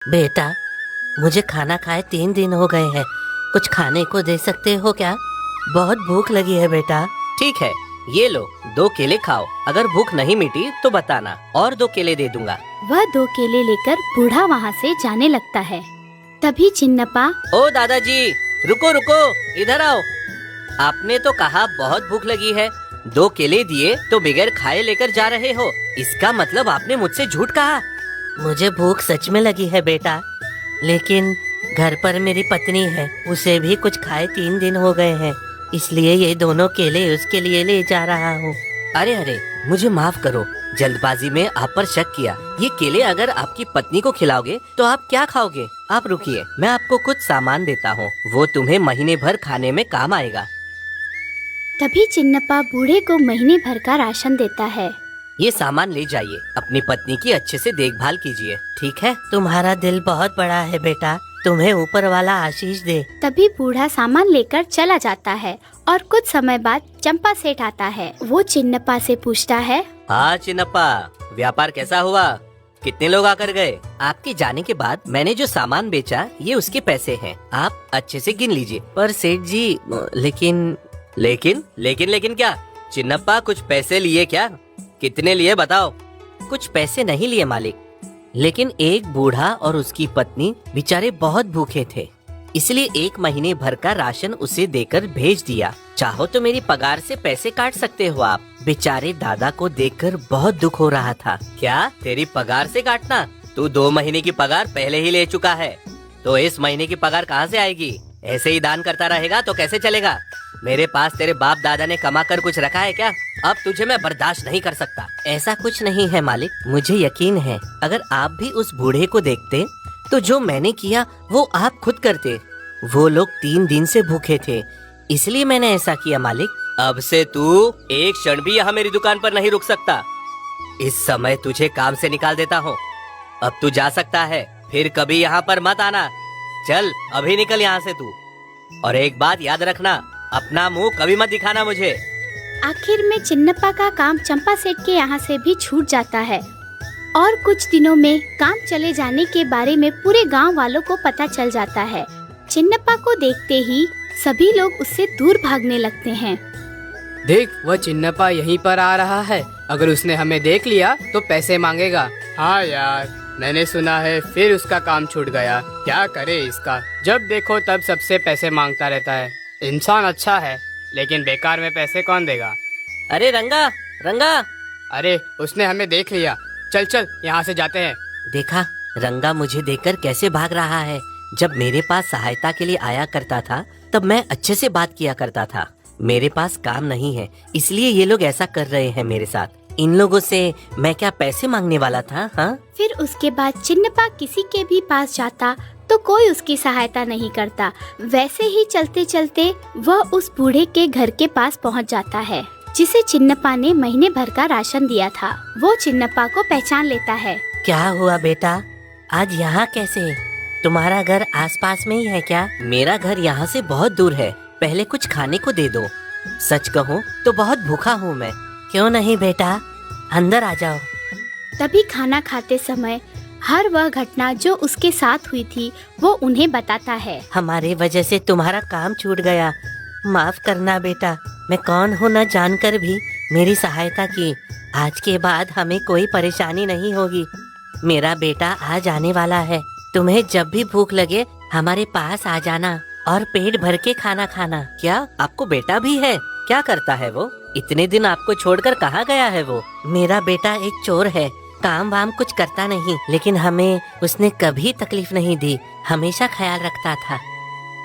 बेटा, मुझे खाना खाए 3 दिन हो गए हैं। कुछ खाने को दे सकते हो क्या? बहुत भूख लगी है बेटा। ठीक है, ये लो 2 केले खाओ। अगर भूख नहीं मिटी तो बताना, और 2 केले दे दूंगा। वह 2 केले लेकर बूढ़ा वहाँ से जाने लगता है। तभी चिन्नप्पा, ओ दादाजी, रुको रुको, इधर आओ। आपने तो कहा बहुत भूख लगी है, 2 केले दिए तो बगैर खाए लेकर जा रहे हो। इसका मतलब आपने मुझसे झूठ कहा। मुझे भूख सच में लगी है बेटा, लेकिन घर पर मेरी पत्नी है, उसे भी कुछ खाए 3 दिन हो गए हैं, इसलिए ये दोनों केले उसके लिए ले जा रहा हूँ। अरे अरे, मुझे माफ करो, जल्दबाजी में आप पर शक किया। ये केले अगर आपकी पत्नी को खिलाओगे तो आप क्या खाओगे? आप रुकिए, मैं आपको कुछ सामान देता हूँ, वो तुम्हें महीने भर खाने में काम आएगा। तभी चिन्नप्पा बूढ़े को महीने भर का राशन देता है। ये सामान ले जाइए, अपनी पत्नी की अच्छे से देखभाल कीजिए, ठीक है? तुम्हारा दिल बहुत बड़ा है बेटा, तुम्हें ऊपर वाला आशीष दे। तभी बूढ़ा सामान लेकर चला जाता है और कुछ समय बाद चंपा सेठ आता है। वो चिन्नप्पा से पूछता है, हाँ चिन्नप्पा, व्यापार कैसा हुआ? कितने लोग आकर गए? आपके जाने के बाद मैंने जो सामान बेचा ये उसके पैसे हैं, आप अच्छे से गिन लीजिए। पर सेठ जी, लेकिन क्या? चिन्नप्पा, कुछ पैसे लिए क्या? कितने लिए बताओ? कुछ पैसे नहीं लिए मालिक, लेकिन एक बूढ़ा और उसकी पत्नी बेचारे बहुत भूखे थे, इसलिए 1 महीने भर का राशन उसे देकर भेज दिया। चाहो तो मेरी पगार से पैसे काट सकते हो आप। बेचारे दादा को देखकर बहुत दुख हो रहा था। क्या तेरी पगार से काटना? तू 2 महीने की पगार पहले ही ले चुका है, तो इस महीने की पगार कहाँ से आएगी? ऐसे ही दान करता रहेगा तो कैसे चलेगा? मेरे पास तेरे बाप दादा ने कमा कर कुछ रखा है क्या? अब तुझे मैं बर्दाश्त नहीं कर सकता। ऐसा कुछ नहीं है मालिक, मुझे यकीन है अगर आप भी उस बूढ़े को देखते तो जो मैंने किया वो आप खुद करते। वो लोग 3 दिन से भूखे थे, इसलिए मैंने ऐसा किया मालिक। अब से तू एक क्षण भी यहाँ मेरी दुकान पर नहीं रुक सकता। इस समय तुझे काम से निकाल देता हूँ। अब तू जा सकता है, फिर कभी यहाँ पर मत आना। चल अभी निकल यहाँ से तू। और एक बात याद रखना, अपना मुंह कभी मत दिखाना मुझे। आखिर में चिन्नप्पा का काम चंपा सेठ के यहाँ से भी छूट जाता है और कुछ दिनों में काम चले जाने के बारे में पूरे गांव वालों को पता चल जाता है। चिन्नप्पा को देखते ही सभी लोग उससे दूर भागने लगते हैं। देख, वह चिन्नप्पा यहीं पर आ रहा है, अगर उसने हमें देख लिया तो पैसे मांगेगा। हाँ यार, मैंने सुना है फिर उसका काम छूट गया। क्या करे इसका, जब देखो तब सबसे पैसे मांगता रहता है। इंसान अच्छा है, लेकिन बेकार में पैसे कौन देगा? अरे रंगा, रंगा! अरे उसने हमें देख लिया, चल चल यहाँ से जाते हैं। देखा, रंगा मुझे देखकर कैसे भाग रहा है। जब मेरे पास सहायता के लिए आया करता था तब मैं अच्छे से बात किया करता था। मेरे पास काम नहीं है, इसलिए ये लोग ऐसा कर रहे हैं मेरे साथ। इन लोगों से मैं क्या पैसे मांगने वाला था? हाँ, फिर उसके बाद चिन्नप्पा किसी के भी पास जाता तो कोई उसकी सहायता नहीं करता। वैसे ही चलते चलते वह उस बूढ़े के घर के पास पहुंच जाता है, जिसे चिन्नप्पा ने महीने भर का राशन दिया था। वो चिन्नप्पा को पहचान लेता है। क्या हुआ बेटा, आज यहाँ कैसे? तुम्हारा घर आसपास में ही है क्या? मेरा घर यहाँ से बहुत दूर है, पहले कुछ खाने को दे दो। सच कहूँ तो बहुत भूखा हूँ मैं। क्यों नहीं बेटा, अंदर आ जाओ। तभी खाना खाते समय हर वह घटना जो उसके साथ हुई थी वो उन्हें बताता है। हमारे वजह से तुम्हारा काम छूट गया, माफ करना बेटा। मैं कौन हूँ न जानकर भी मेरी सहायता की। आज के बाद हमें कोई परेशानी नहीं होगी। मेरा बेटा आज आने वाला है, तुम्हें जब भी भूख लगे हमारे पास आ जाना और पेट भर के खाना खाना। क्या आपको बेटा भी है? क्या करता है वो? इतने दिन आपको छोड़कर कहाँ गया है वो? मेरा बेटा एक चोर है, काम वाम कुछ करता नहीं, लेकिन हमें उसने कभी तकलीफ नहीं दी, हमेशा ख्याल रखता था।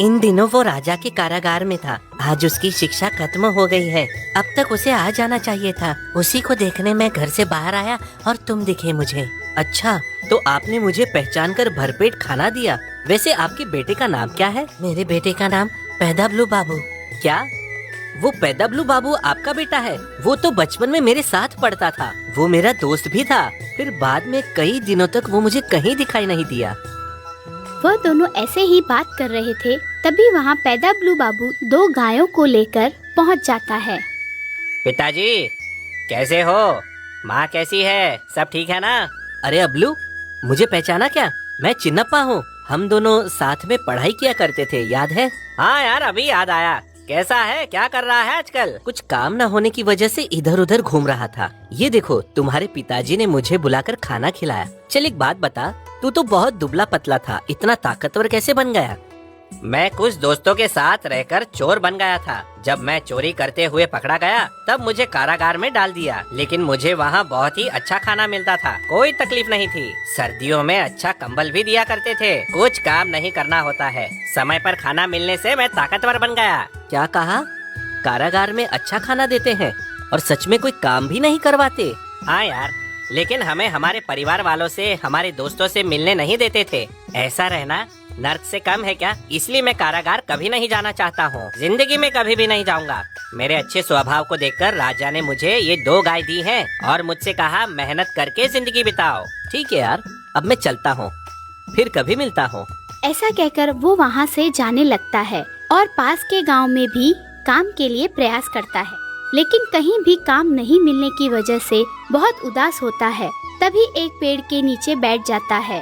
इन दिनों वो राजा के कारागार में था, आज उसकी शिक्षा खत्म हो गई है। अब तक उसे आ जाना चाहिए था। उसी को देखने मैं घर से बाहर आया और तुम दिखे मुझे। अच्छा, तो आपने मुझे पहचान कर भरपेट खाना दिया। वैसे आपके बेटे का नाम क्या है? मेरे बेटे का नाम पैदाबलू बाबू। क्या वो पैदाबलू बाबू आपका बेटा है? वो तो बचपन में मेरे साथ पढ़ता था, वो मेरा दोस्त भी था। फिर बाद में कई दिनों तक वो मुझे कहीं दिखाई नहीं दिया। वह दोनों ऐसे ही बात कर रहे थे, तभी वहाँ पैदाबलू बाबू 2 गायों को लेकर पहुँच जाता है। पिताजी कैसे हो? माँ कैसी है? सब ठीक है ना? अरे अबलू, मुझे पहचाना क्या? मैं चिन्नप्पा हूँ। हम दोनों साथ में पढ़ाई किया करते थे, याद है? हाँ यार, अभी याद आया। कैसा है, क्या कर रहा है आजकल? कुछ काम न होने की वजह से इधर उधर घूम रहा था। ये देखो, तुम्हारे पिताजी ने मुझे बुलाकर खाना खिलाया। चल एक बात बता, तू तो बहुत दुबला पतला था, इतना ताकतवर कैसे बन गया? मैं कुछ दोस्तों के साथ रहकर चोर बन गया था। जब मैं चोरी करते हुए पकड़ा गया तब मुझे कारागार में डाल दिया, लेकिन मुझे वहाँ बहुत ही अच्छा खाना मिलता था, कोई तकलीफ नहीं थी। सर्दियों में अच्छा कंबल भी दिया करते थे। कुछ काम नहीं करना होता है, समय पर खाना मिलने से मैं ताकतवर बन गया। क्या कहा? कारागार में अच्छा खाना देते हैं और सच में कोई काम भी नहीं करवाते? हाँ यार, लेकिन हमें हमारे परिवार वालों से, हमारे दोस्तों से मिलने नहीं देते थे। ऐसा रहना नर्क से कम है क्या? इसलिए मैं कारागार कभी नहीं जाना चाहता हूँ, जिंदगी में कभी भी नहीं जाऊँगा। मेरे अच्छे स्वभाव को देखकर राजा ने मुझे ये 2 गाय दी हैं और मुझसे कहा मेहनत करके जिंदगी बिताओ। ठीक है यार, अब मैं चलता हूँ, फिर कभी मिलता हूँ। ऐसा कहकर वो वहाँ से जाने लगता है और पास के गांव में भी काम के लिए प्रयास करता है, लेकिन कहीं भी काम नहीं मिलने की वजह से बहुत उदास होता है। तभी एक पेड़ के नीचे बैठ जाता है।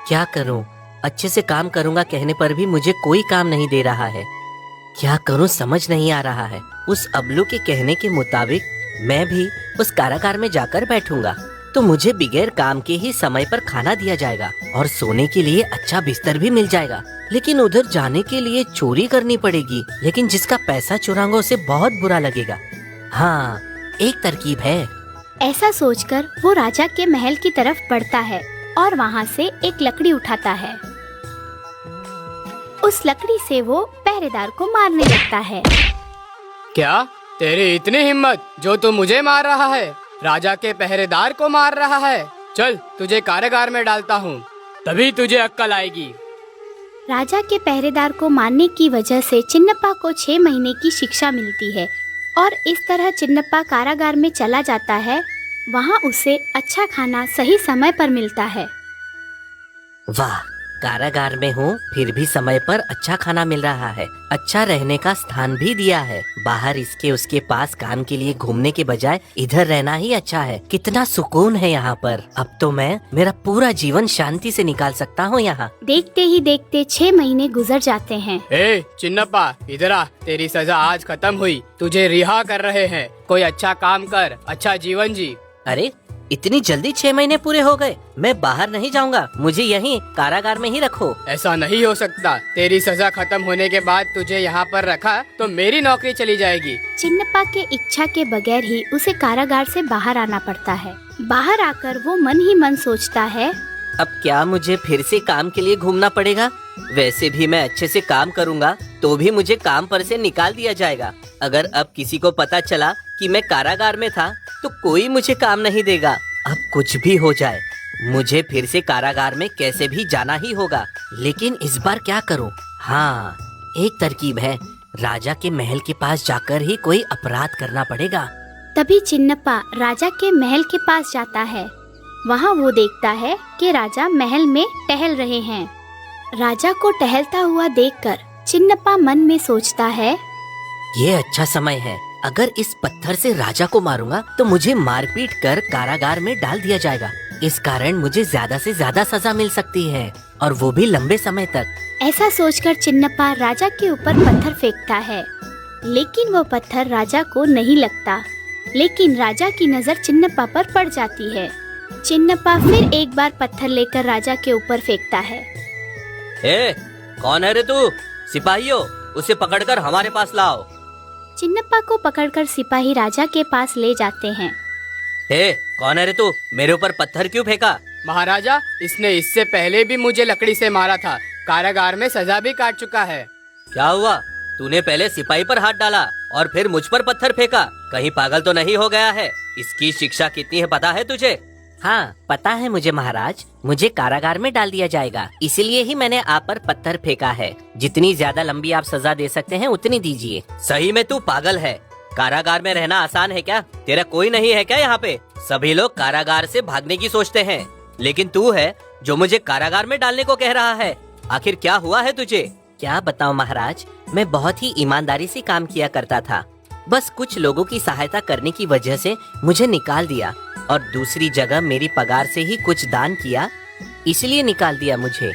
क्या करूं? अच्छे से काम करूंगा कहने पर भी मुझे कोई काम नहीं दे रहा है। क्या करूं समझ नहीं आ रहा है। उस अबलू के कहने के मुताबिक मैं भी उस कारागार में जाकर बैठूंगा तो मुझे बगैर काम के ही समय पर खाना दिया जाएगा और सोने के लिए अच्छा बिस्तर भी मिल जाएगा। लेकिन उधर जाने के लिए चोरी करनी पड़ेगी, लेकिन जिसका पैसा चुराऊंगा उसे बहुत बुरा लगेगा। हाँ, एक तरकीब है। ऐसा सोचकर वो राजा के महल की तरफ बढ़ता है और वहाँ से एक लकड़ी उठाता है। उस लकड़ी से वो पहरेदार को मारने लगता है। क्या तेरी इतनी हिम्मत जो तू मुझे मार रहा है? राजा के पहरेदार को मार रहा है? चल तुझे कारागार में डालता हूँ, तभी तुझे अक्ल आएगी। राजा के पहरेदार को मारने की वजह से चिन्नप्पा को 6 महीने की शिक्षा मिलती है और इस तरह चिन्नप्पा कारागार में चला जाता है। वहाँ उसे अच्छा खाना सही समय पर मिलता है। वाह, कारागार में हूँ फिर भी समय पर अच्छा खाना मिल रहा है, अच्छा रहने का स्थान भी दिया है। बाहर इसके उसके पास काम के लिए घूमने के बजाय इधर रहना ही अच्छा है। कितना सुकून है यहाँ पर। अब तो मैं मेरा पूरा जीवन शांति से निकाल सकता हूँ यहाँ। देखते ही देखते 6 महीने गुजर जाते हैं। ए चिन्नप्पा, इधर आ, तेरी सजा आज खत्म हुई, तुझे रिहा कर रहे हैं। कोई अच्छा काम कर, अच्छा जीवन जी। अरे इतनी जल्दी 6 महीने पूरे हो गए? मैं बाहर नहीं जाऊंगा, मुझे यहीं कारागार में ही रखो। ऐसा नहीं हो सकता, तेरी सजा खत्म होने के बाद तुझे यहाँ पर रखा तो मेरी नौकरी चली जाएगी। चिन्नप्पा के इच्छा के बगैर ही उसे कारागार से बाहर आना पड़ता है। बाहर आकर वो मन ही मन सोचता है, अब क्या मुझे फिर से काम के लिए घूमना पड़ेगा? वैसे भी मैं अच्छे से काम करूंगा तो भी मुझे काम पर से निकाल दिया जाएगा। अगर अब किसी को पता चला कि मैं कारागार में था तो कोई मुझे काम नहीं देगा। अब कुछ भी हो जाए, मुझे फिर से कारागार में कैसे भी जाना ही होगा। लेकिन इस बार क्या करूं? हाँ, एक तरकीब है। राजा के महल के पास जाकर ही कोई अपराध करना पड़ेगा। तभी चिन्नप्पा राजा के महल के पास जाता है। वहाँ वो देखता है कि राजा महल में टहल रहे हैं। राजा को टहलता हुआ देखकर चिन्नप्पा मन में सोचता है, ये अच्छा समय है। अगर इस पत्थर से राजा को मारूंगा तो मुझे मारपीट कर कारागार में डाल दिया जाएगा। इस कारण मुझे ज्यादा से ज्यादा सजा मिल सकती है और वो भी लंबे समय तक। ऐसा सोचकर चिन्नप्पा राजा के ऊपर पत्थर फेंकता है, लेकिन वो पत्थर राजा को नहीं लगता। लेकिन राजा की नजर चिन्नप्पा पर पड़ जाती है। चिन्नप्पा फिर एक बार पत्थर लेकर राजा के ऊपर फेंकता है। ए, कौन है रे तू? सिपाहियों, उसे पकड़कर हमारे पास लाओ। चिन्नप्पा को पकड़कर सिपाही राजा के पास ले जाते हैं। ए, कौन है रे तू? मेरे ऊपर पत्थर क्यों फेंका? महाराजा, इसने इससे पहले भी मुझे लकड़ी से मारा था, कारागार में सजा भी काट चुका है। क्या हुआ? तूने पहले सिपाही पर हाथ डाला और फिर मुझ पर पत्थर फेंका। कहीं पागल तो नहीं हो गया है? इसकी शिक्षा कितनी है पता है तुझे? हाँ, पता है मुझे महाराज। मुझे कारागार में डाल दिया जाएगा, इसीलिए ही मैंने आप पर पत्थर फेंका है। जितनी ज्यादा लंबी आप सजा दे सकते हैं उतनी दीजिए। सही में तू पागल है। कारागार में रहना आसान है क्या? तेरा कोई नहीं है क्या यहाँ पे? सभी लोग कारागार से भागने की सोचते हैं, लेकिन तू है जो मुझे कारागार में डालने को कह रहा है। आखिर क्या हुआ है तुझे? क्या बताऊं महाराज, मैं बहुत ही ईमानदारी से काम किया करता था। बस कुछ लोगों की सहायता करने की वजह से मुझे निकाल दिया और दूसरी जगह मेरी पगार से ही कुछ दान किया इसलिए निकाल दिया मुझे।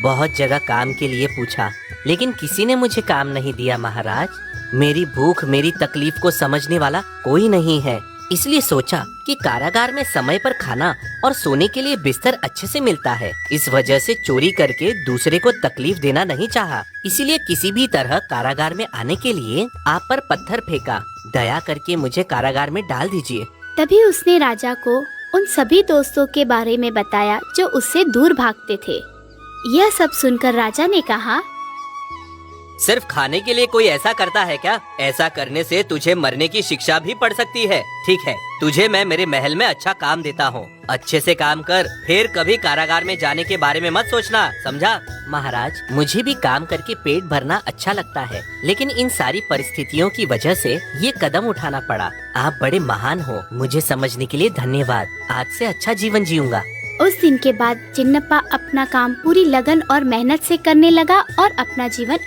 बहुत जगह काम के लिए पूछा, लेकिन किसी ने मुझे काम नहीं दिया महाराज। मेरी भूख, मेरी तकलीफ को समझने वाला कोई नहीं है। इसलिए सोचा कि कारागार में समय पर खाना और सोने के लिए बिस्तर अच्छे से मिलता है। इस वजह से चोरी करके दूसरे को तकलीफ देना नहीं चाहा। इसीलिए किसी भी तरह कारागार में आने के लिए आप पर पत्थर फेंका। दया करके मुझे कारागार में डाल दीजिए। तभी उसने राजा को उन सभी दोस्तों के बारे में बताया जो उससे दूर भागते थे। यह सब सुनकर राजा ने कहा, सिर्फ खाने के लिए कोई ऐसा करता है क्या? ऐसा करने से तुझे मरने की शिक्षा भी पड़ सकती है। ठीक है, तुझे मैं मेरे महल में अच्छा काम देता हूँ। अच्छे से काम कर, फिर कभी कारागार में जाने के बारे में मत सोचना, समझा? महाराज, मुझे भी काम करके पेट भरना अच्छा लगता है, लेकिन इन सारी परिस्थितियों की वजह से ये कदम उठाना पड़ा। आप बड़े महान हो, मुझे समझने के लिए धन्यवाद। आज से अच्छा जीवन जीऊंगा। उस दिन के बाद चिन्नप्पा अपना काम पूरी लगन और मेहनत से करने लगा और अपना जीवन